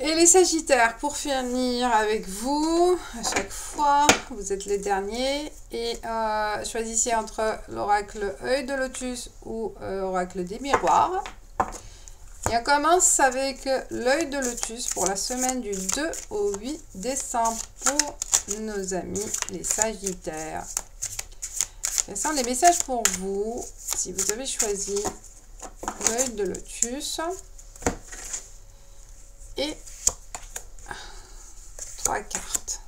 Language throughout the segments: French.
Et les Sagittaires, pour finir avec vous, à chaque fois, vous êtes les derniers. Et choisissez entre l'oracle œil de lotus ou oracle des miroirs. Et on commence avec l'œil de lotus pour la semaine du 2 au 8 décembre pour nos amis les Sagittaires. Quels sont les messages pour vous si vous avez choisi l'œil de lotus et 3 cartes.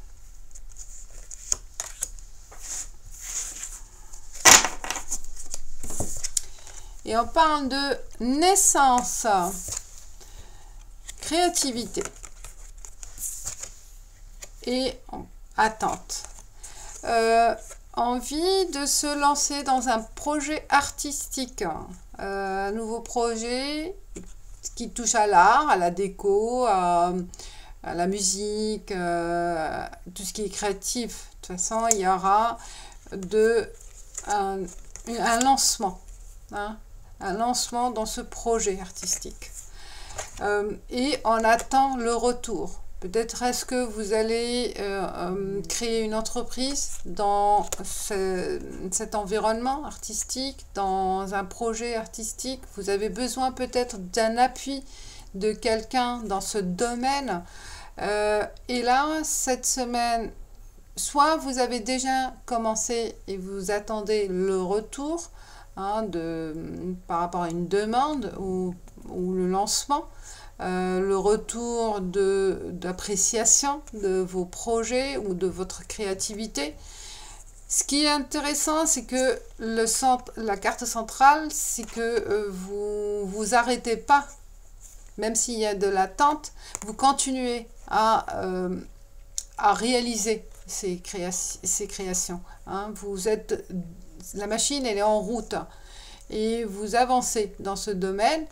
Et on parle de naissance, créativité et attente. Envie de se lancer dans un projet artistique, un nouveau projet qui touche à l'art, à la déco, à la musique, tout ce qui est créatif. De toute façon, il y aura un lancement, hein, un lancement dans ce projet artistique. Et on attend le retour. Peut-être est-ce que vous allez créer une entreprise dans cet environnement artistique, dans un projet artistique. Vous avez besoin peut-être d'un appui de quelqu'un dans ce domaine. Et là, cette semaine, soit vous avez déjà commencé et vous attendez le retour hein, par rapport à une demande ou le lancement, le retour d'appréciation de vos projets ou de votre créativité. Ce qui est intéressant, c'est que la carte centrale, c'est que vous arrêtez pas, même s'il y a de l'attente, vous continuez à réaliser ces créations. Hein. La machine, elle est en route et vous avancez dans ce domaine.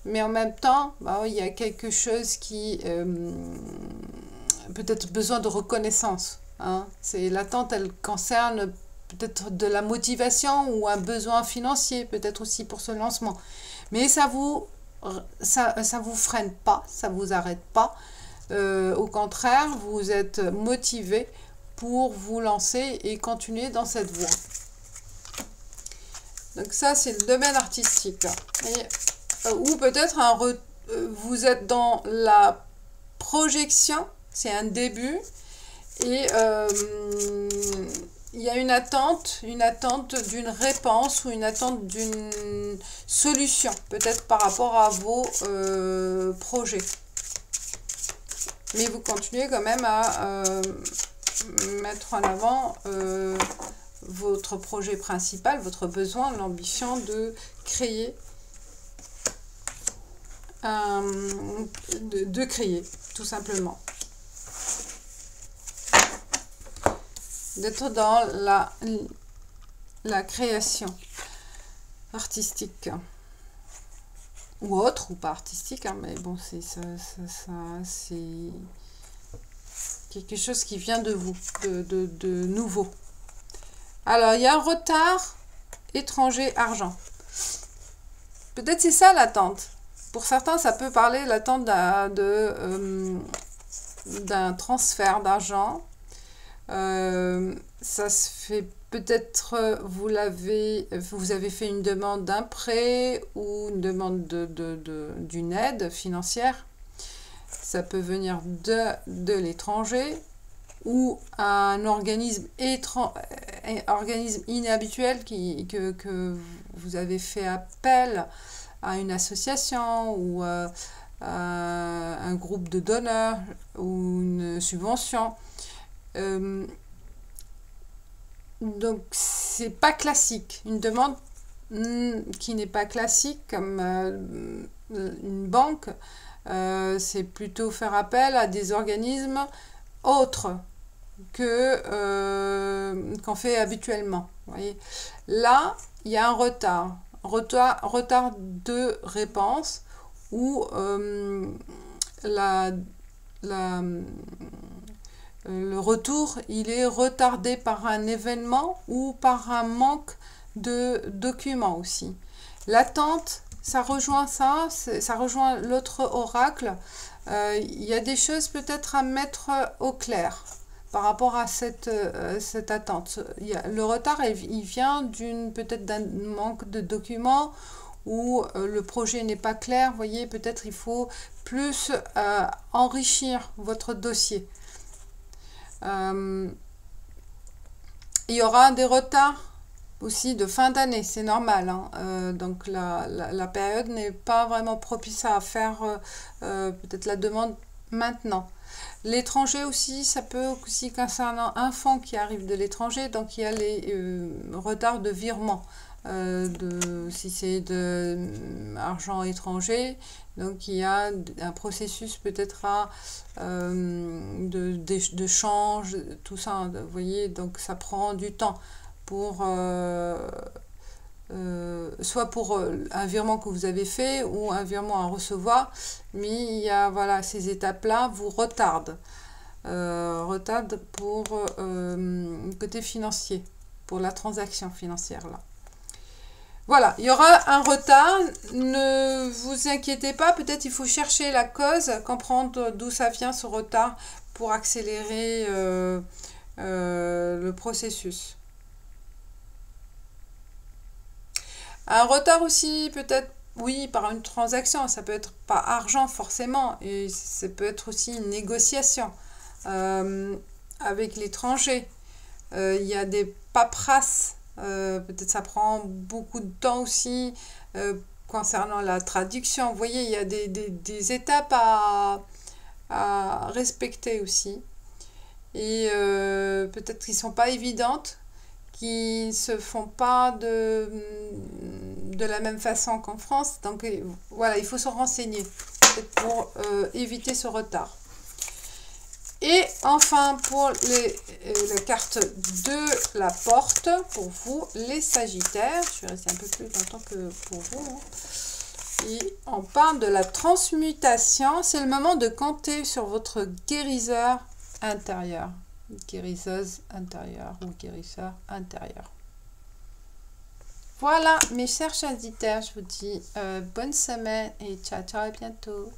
Mais en même temps, il y a quelque chose qui peut-être besoin de reconnaissance. Hein. L'attente, elle concerne peut-être de la motivation ou un besoin financier, peut-être aussi pour ce lancement. Mais ça vous freine pas, ça vous arrête pas. Au contraire, vous êtes motivé pour vous lancer et continuer dans cette voie. Donc ça, c'est le domaine artistique. Ou peut-être vous êtes dans la projection, c'est un début, et il y a une attente d'une réponse ou une attente d'une solution, peut-être par rapport à vos projets. Mais vous continuez quand même à mettre en avant votre projet principal, votre besoin, l'ambition de créer. De créer, tout simplement. D'être dans la création artistique. Ou autre, ou pas artistique, hein, mais bon, c'est quelque chose qui vient de vous, de nouveau. Alors, il y a un retard étranger argent. Peut-être c'est ça l'attente. Pour certains, ça peut parler l'attente d'un transfert d'argent. Ça se fait peut-être, vous avez fait une demande d'un prêt ou une demande d'une aide financière. Ça peut venir de l'étranger ou un organisme inhabituel que vous avez fait appel à une association ou un groupe de donneurs ou une subvention. Donc, c'est pas classique. Une demande qui n'est pas classique comme une banque, c'est plutôt faire appel à des organismes autres qu'on fait habituellement. Vous voyez. Là, il y a un retard de réponse où le retour il est retardé par un événement ou par un manque de documents aussi. L'attente, ça rejoint l'autre oracle Il y a des choses peut-être à mettre au clair par rapport à cette attente. Le retard, il vient peut-être d'un manque de documents ou le projet n'est pas clair. Vous voyez, peut-être il faut plus enrichir votre dossier. Il y aura des retards aussi de fin d'année, c'est normal, hein. Donc la période n'est pas vraiment propice à faire peut-être la demande maintenant. L'étranger aussi, ça peut aussi concerner un fonds qui arrive de l'étranger, donc il y a les retards de virement. Si c'est de argent étranger, donc il y a un processus peut-être de change, tout ça, vous voyez, donc ça prend du temps pour soit pour un virement que vous avez fait ou un virement à recevoir, mais il y a, voilà, ces étapes-là vous retardent. Pour côté financier, pour la transaction financière là. Voilà, il y aura un retard, ne vous inquiétez pas, peut-être il faut chercher la cause, comprendre d'où ça vient ce retard pour accélérer le processus. Un retard aussi peut-être, oui, par une transaction, ça peut être pas argent forcément, et ça peut être aussi une négociation avec l'étranger. Il y a des paperasses. Peut-être ça prend beaucoup de temps aussi concernant la traduction. Vous voyez, il y a des étapes à respecter aussi. Et peut-être qu'ils ne sont pas évidentes, qui ne se font pas de la même façon qu'en France. Donc voilà, il faut se renseigner pour éviter ce retard. Et enfin, pour la carte de la porte, pour vous, les Sagittaires, je vais rester un peu plus longtemps que pour vous. Hein. Et on parle de la transmutation. C'est le moment de compter sur votre guérisseur intérieur. Guérisseuse intérieure ou guérisseur intérieur. Voilà, mes chers Sagittaires, je vous dis bonne semaine et ciao, ciao, à bientôt.